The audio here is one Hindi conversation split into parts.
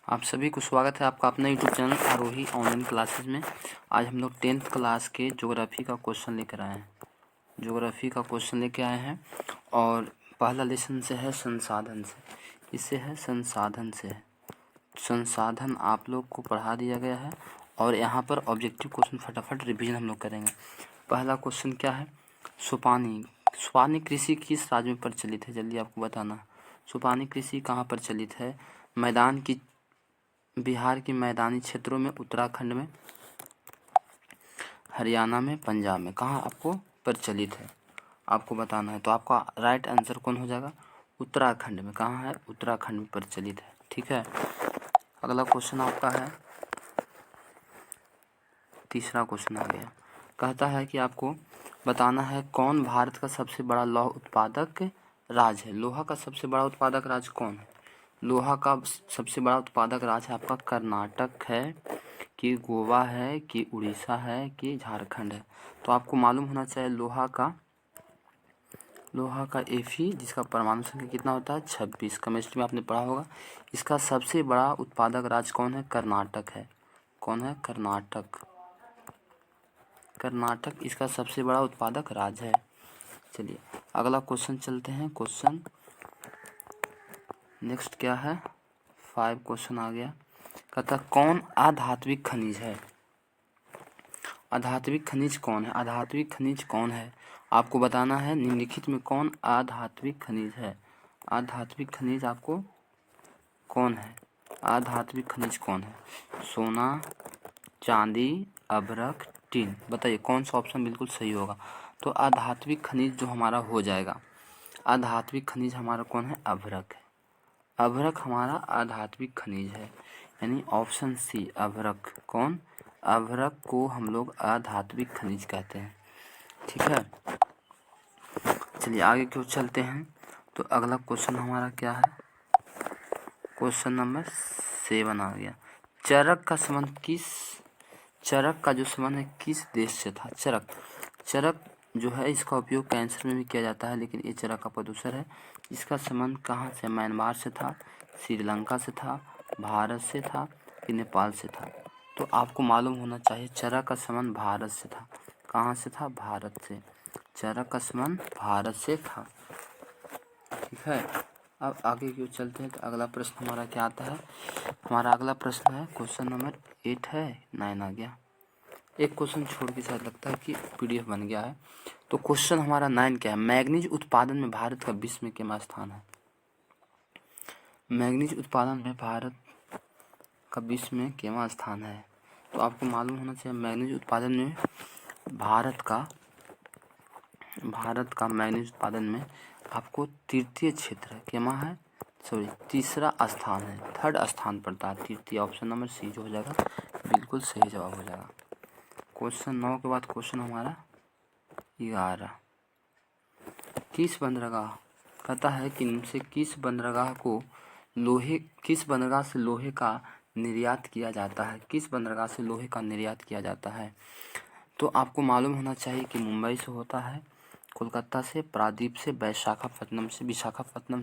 आप सभी को स्वागत है आपका अपना यूट्यूब चैनल आरोही ऑनलाइन क्लासेस में। आज हम लोग 10th क्लास के ज्योग्राफी का क्वेश्चन लेकर आए हैं। ज्योग्राफी का क्वेश्चन लेके आए हैं और पहला लेसन से है संसाधन से। इससे है संसाधन से है। संसाधन आप लोग को पढ़ा दिया गया है और यहाँ पर ऑब्जेक्टिव क्वेश्चन फटाफट रिवीजन हम लोग करेंगे। पहला क्वेश्चन क्या है? सुपानी। सुपानी कृषि किस राज्य में प्रचलित है? जल्दी आपको बताना। सुपानी कृषि कहाँ प्रचलित है? मैदान की बिहार के मैदानी क्षेत्रों में, उत्तराखंड में, हरियाणा में, पंजाब में। कहाँ आपको प्रचलित है आपको बताना है। तो आपका राइट आंसर कौन हो जाएगा? उत्तराखंड में। कहाँ है? उत्तराखंड में प्रचलित है। ठीक है। अगला क्वेश्चन आपका है, तीसरा क्वेश्चन आ गया। कहता है कि आपको बताना है कौन भारत का सबसे बड़ा लौह उत्पादक राज्य है। लोहा का सबसे बड़ा उत्पादक राज्य कौन है? लोहा का सबसे बड़ा उत्पादक राज्य आपका कर्नाटक है कि गोवा है कि उड़ीसा है कि झारखंड है। तो आपको मालूम होना चाहिए लोहा का Fe जिसका परमाणु संख्या कितना होता है? 26। केमिस्ट्री में आपने पढ़ा होगा। इसका सबसे बड़ा उत्पादक राज्य कौन है? कर्नाटक है। कौन है? कर्नाटक। कर्नाटक इसका सबसे बड़ा उत्पादक राज्य है। चलिए अगला क्वेश्चन चलते हैं। क्वेश्चन नेक्स्ट क्या है? 5 क्वेश्चन आ गया। कहता कौन अधात्विक खनिज है? अधात्विक खनिज कौन है? अधात्विक खनिज कौन है आपको बताना है। निम्नलिखित में कौन अधात्विक खनिज है? अधात्विक खनिज आपको कौन है? अधात्विक खनिज कौन है? सोना, चांदी, अभ्रक, टिन। बताइए कौन सा ऑप्शन बिल्कुल सही होगा। तो अधात्विक खनिज जो हमारा हो जाएगा, अधात्विक खनिज हमारा कौन है? अभ्रक है। अभ्रक हमारा अधात्विक खनिज है, यानी ऑप्शन सी अभ्रक। कौन? अभ्रक को हम लोग अधात्विक खनिज कहते हैं। ठीक है। चलिए आगे क्यों चलते हैं। तो अगला क्वेश्चन हमारा क्या है? क्वेश्चन नंबर 7 आ गया। चरक का संबंध चरक का जो संबंध है किस देश से था? चरक जो है इसका उपयोग कैंसर में भी किया जाता है, लेकिन ये चरक का प्रदूषण है। इसका संबंध कहाँ से? म्यांमार से था, श्रीलंका से था, भारत से था कि नेपाल से था? तो आपको मालूम होना चाहिए चरक का संबंध भारत से था। कहाँ से था? भारत से। चरक का संबंध भारत से था। ठीक है। अब आगे क्यों चलते हैं। तो अगला प्रश्न हमारा क्या आता है? हमारा अगला प्रश्न है क्वेश्चन नंबर 8 है, 9 आ गया। एक क्वेश्चन छोड़ के शायद लगता है कि PDF बन गया है। तो क्वेश्चन हमारा 9 क्या है? मैग्नीज उत्पादन में भारत का विश्व में कितना स्थान है? मैग्नीज उत्पादन में भारत का विश्व में कितना स्थान है? तो आपको मालूम होना चाहिए मैग्नीज उत्पादन में भारत का मैग्नीज उत्पादन में आपको तृतीय क्षेत्र है। क्या है? तीसरा स्थान है, 3rd स्थान पड़ता है। तृतीय ऑप्शन नंबर सी जो हो जाएगा बिल्कुल सही जवाब हो जाएगा। क्वेश्चन 9 के बाद क्वेश्चन हमारा 11। किस बंदरगाह कहता है कि इनमें से किस बंदरगाह से लोहे का निर्यात किया जाता है? किस बंदरगाह से लोहे का निर्यात किया जाता है? तो आपको मालूम होना चाहिए कि मुंबई से होता है, कोलकाता से, प्रादीप से, विशाखापत्तनम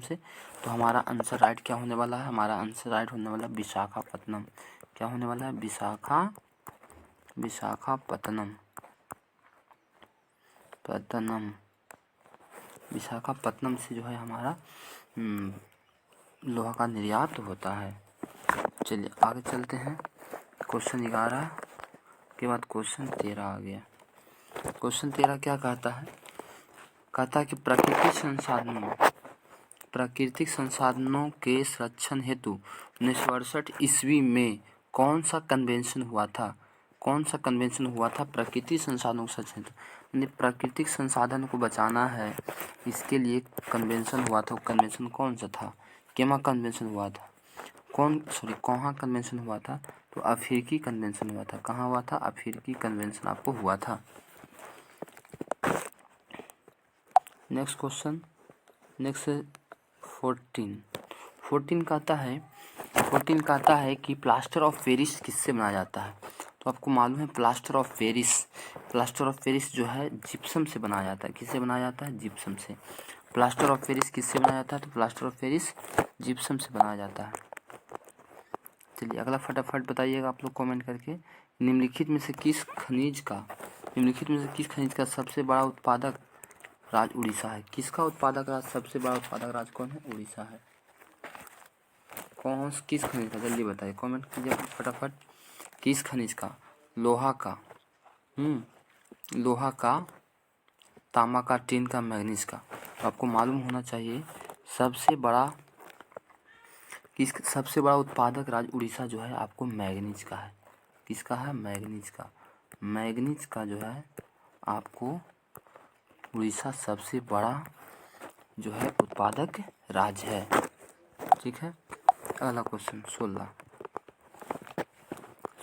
से। तो हमारा आंसर राइट क्या होने वाला है? हमारा आंसर राइट होने वाला है विशाखापत्तनम। क्या होने वाला है? विशाखापत्तनम। विशाखापत्तनम से जो है हमारा लोहा का निर्यात होता है। चलिए आगे चलते हैं। क्वेश्चन 11 के बाद क्वेश्चन 13 आ गया। क्वेश्चन 13 क्या कहता है? कहता है कि प्राकृतिक संसाधनों के संरक्षण हेतु 1968 ईस्वी में कौन सा कन्वेंशन हुआ था? कौन सा कन्वेंशन हुआ था प्राकृतिक संसाधनों के संरक्षण हेतु? प्राकृतिक संसाधन को बचाना है, इसके लिए कन्वेंशन हुआ था। कन्वेंशन कौन सा था? केमा कन्वेंशन हुआ था? कहाँ कन्वेंशन हुआ था? तो अफ्रीकी कन्वेंशन हुआ था। कहाँ हुआ था? अफ्रीकी कन्वेंशन आपको हुआ था। नेक्स्ट क्वेश्चन, नेक्स्ट 14 कहता है कि प्लास्टर ऑफ पेरिस किससे बनाया जाता है? तो आपको मालूम है प्लास्टर ऑफ पेरिस जो है जिप्सम से बनाया जाता है। किससे बनाया जाता है? जिप्सम से। प्लास्टर ऑफ पेरिस किससे बनाया जाता है? तो प्लास्टर ऑफ पेरिस जिप्सम से बनाया जाता है। चलिए अगला फटाफट बताइएगा आप लोग कमेंट करके। निम्नलिखित में से किस खनिज का सबसे बड़ा उत्पादक राज्य उड़ीसा है? किसका उत्पादक राज्य सबसे बड़ा उत्पादक राज्य कौन है? उड़ीसा है। किस खनिज का? जल्दी बताइए, कमेंट कीजिए फटाफट। किस खनिज का? लोहा का, लोहा का, तांबा का, टिन का, मैग्नीज का। तो आपको मालूम होना चाहिए सबसे बड़ा उत्पादक राज्य उड़ीसा जो है आपको मैग्नीज का है। किसका है? मैग्नीज का। मैग्नीज का जो है आपको उड़ीसा सबसे बड़ा जो है उत्पादक राज्य है। ठीक है। अगला क्वेश्चन 16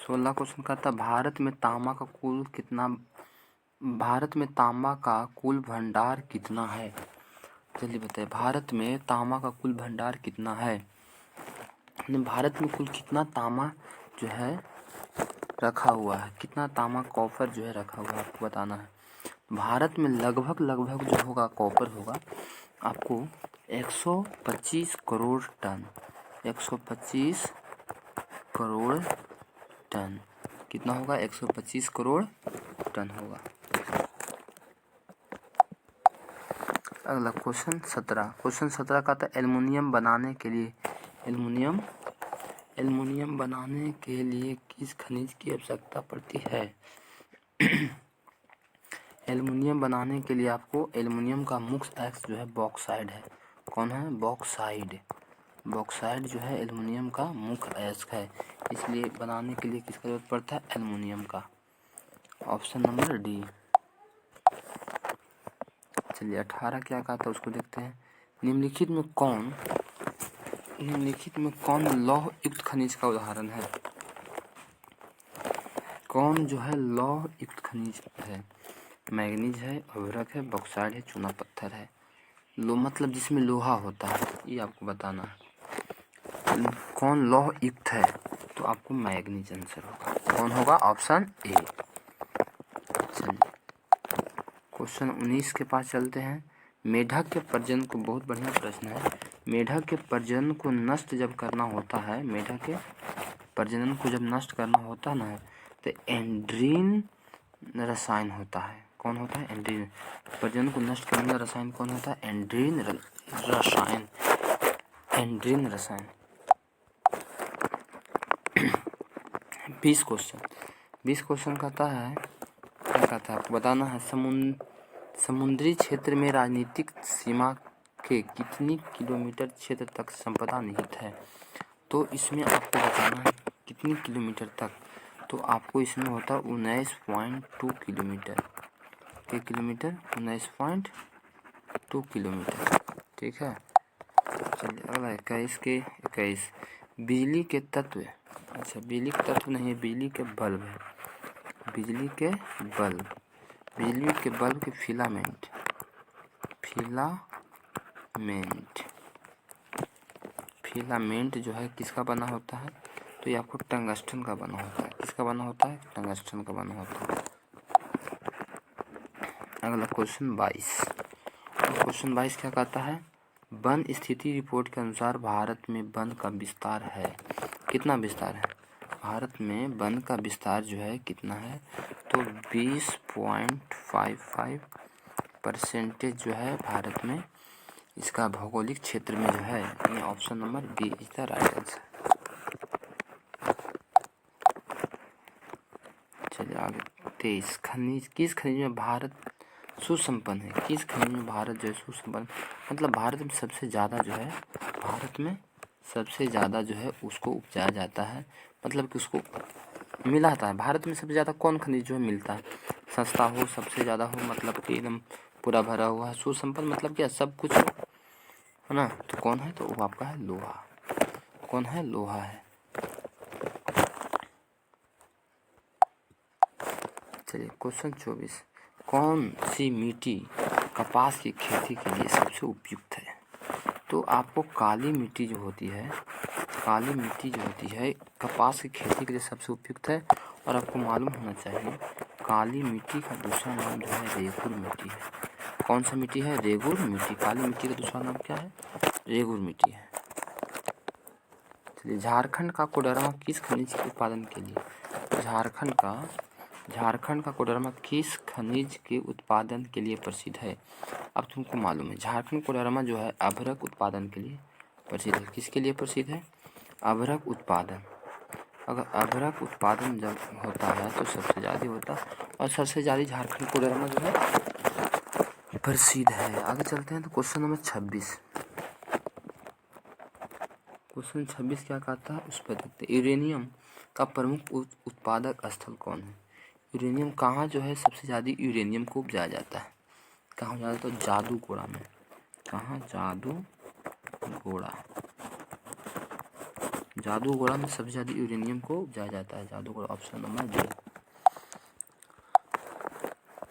क्वेश्चन कहता है भारत में तांबा का कुल भंडार कितना है? जल्दी बताइए, भारत में तांबा का कुल भंडार कितना है? भारत में कुल कितना तांबा जो है रखा हुआ है? कितना तांबा कॉपर जो है रखा हुआ है आपको बताना है। भारत में लगभग जो होगा कॉपर होगा आपको 125 करोड़ टन। 125 करोड़ टन। कितना होगा? 125 करोड़ टन होगा। अगला क्वेश्चन 17 का था एल्युमिनियम बनाने के लिए किस खनिज की आवश्यकता पड़ती है? एल्युमिनियम बनाने के लिए आपको एल्युमिनियम का मुख्य अयस्क जो है बॉक्साइड है। कौन है? बॉक्साइड जो है एल्युमिनियम का मुख्य अयस्क है, इसलिए बनाने के लिए किसका जरूरत पड़ता है? एल्युमिनियम का। Option number D. चलिए 18 क्या कहा था उसको देखते हैं। निम्नलिखित में कौन लौह युक्त खनिज का उदाहरण है? कौन जो है लौह युक्त खनिज है? मैग्नीज है, उर्वरक है, बॉक्साइड है, चूना पत्थर है। मतलब जिसमें लोहा होता है, ये आपको बताना है। कौन लौह युक्त है? तो आपको मैग्नीज आंसर होगा। कौन होगा? Option A. चलिए क्वेश्चन 19 के पास चलते हैं। मेढक के प्रजनन को, बहुत बढ़िया प्रश्न है। मेढक के प्रजनन को नष्ट जब करना होता है, ना तो एंड्रीन रसायन होता है। कौन होता है? एंड्रीन। प्रजनन को नष्ट करने वाला रसायन कौन होता है? एंड्रीन रसायन। 20 क्वेश्चन कहता है, क्या कहता है आपको बताना है। समुद्री क्षेत्र में राजनीतिक सीमा के कितनी किलोमीटर क्षेत्र तक संपदा निहित है? तो इसमें आपको बताना है कितनी किलोमीटर तक। तो आपको इसमें होता है 19.2 किलोमीटर। कितने किलोमीटर? 19.2 किलोमीटर। ठीक है। चलिए अगला 21 बिजली के तत्व। अच्छा, बिजली के तत्व नहीं है, बिजली के बल्ब है। बिजली के बल्ब के फिलामेंट जो है किसका बना होता है? तो ये आपको टंगस्टन का बना होता है। किसका बना होता है? टंगस्टन का बना होता है। अगला क्वेश्चन 22 क्या कहता है? वन स्थिति रिपोर्ट के अनुसार भारत में वन का विस्तार है। कितना विस्तार है? भारत में वन का विस्तार जो है कितना है? तो 20.55% जो है भारत में इसका भौगोलिक क्षेत्र में जो है। ये option number B is the right answer. चलिए आगे 23 किस खनिज में भारत सुसंपन्न है? किस खनिज में भारत जो है सुसंपन्न, मतलब भारत में सबसे ज़्यादा जो है उसको उपजाया जाता है, मतलब कि उसको मिला है। भारत में सबसे ज़्यादा कौन खनिज जो है मिलता है? सस्ता हो, सबसे ज़्यादा हो, मतलब कि एकदम पूरा भरा हुआ है। सुसंपन्न मतलब क्या? सब कुछ हो, है ना। तो कौन है? तो वो आपका है लोहा। कौन है? लोहा है। चलिए क्वेश्चन 24 कौन सी मिट्टी कपास की खेती के लिए सबसे उपयुक्त है? तो आपको काली मिट्टी जो होती है कपास की खेती के लिए सबसे उपयुक्त है। और आपको मालूम होना चाहिए काली मिट्टी का दूसरा नाम जो है रेगुर मिट्टी है। कौन सा मिट्टी है? रेगुर मिट्टी। काली मिट्टी का दूसरा नाम क्या है? रेगुर मिट्टी है। चलिए, झारखंड का कोडरमा किस खनिज के उत्पादन के लिए झारखंड का कोडरमा किस खनिज के उत्पादन के लिए प्रसिद्ध है? अब तुमको मालूम है झारखंड कोडरमा जो है अभ्रक उत्पादन के लिए प्रसिद्ध है। किसके लिए प्रसिद्ध है? अभ्रक उत्पादन। अगर अभ्रक उत्पादन जब होता है तो सबसे ज़्यादा होता है, और सबसे ज़्यादा झारखंड कोडरमा जो है प्रसिद्ध है। आगे चलते हैं तो क्वेश्चन नंबर 26। क्वेश्चन 26 क्या कहता है उस पर देखते हैं। यूरेनियम का प्रमुख उत्पादक स्थल कौन है? यूरेनियम कहाँ जो है सबसे ज़्यादा यूरेनियम को उपजाया जाता है? कहाँ उपजाया जाता है? तो जादूगोड़ा में। कहाँ? जादूगोड़ा में सबसे ज़्यादा यूरेनियम को उपजाया जाता है। Jaduguda option number D.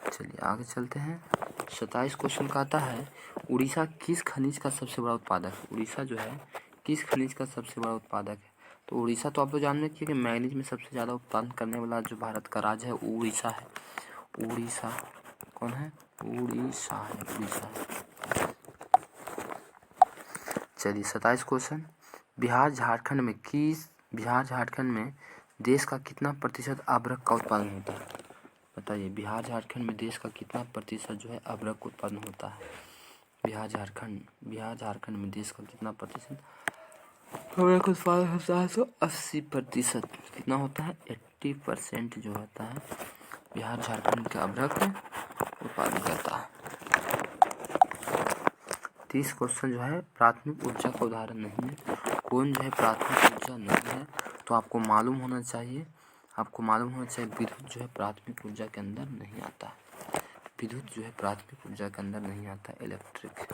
चलिए आगे चलते हैं। 27 क्वेश्चन का आता है उड़ीसा किस खनिज का सबसे बड़ा उत्पादक है? उड़ीसा जो है किस खनिज का सबसे बड़ा उत्पादक है? तो उड़ीसा तो आप लोग जानते हैं कि मैंगनीज में सबसे ज़्यादा उत्पादन करने वाला जो भारत का राज्य है वो उड़ीसा है। उड़ीसा कौन है? उड़ीसा है। चलिए 27 क्वेश्चन। बिहार झारखंड में देश का कितना प्रतिशत अभ्रक का उत्पादन होता है? बताइए, बिहार झारखंड में देश का कितना प्रतिशत जो है अभ्रक उत्पादन होता है? बिहार झारखंड में देश का कितना प्रतिशत अभ्रक उत्पादन होता है? तो 80%। कितना होता है? 80% जो होता है बिहार झारखंड का अभ्रक उत्पादन करता है। 30 क्वेश्चन जो है प्राथमिक ऊर्जा का उदाहरण नहीं है। कौन जो है प्राथमिक ऊर्जा नहीं है? तो आपको मालूम होना चाहिए विद्युत जो है प्राथमिक ऊर्जा के अंदर नहीं आता। विद्युत जो है प्राथमिक ऊर्जा के अंदर नहीं आता, इलेक्ट्रिक।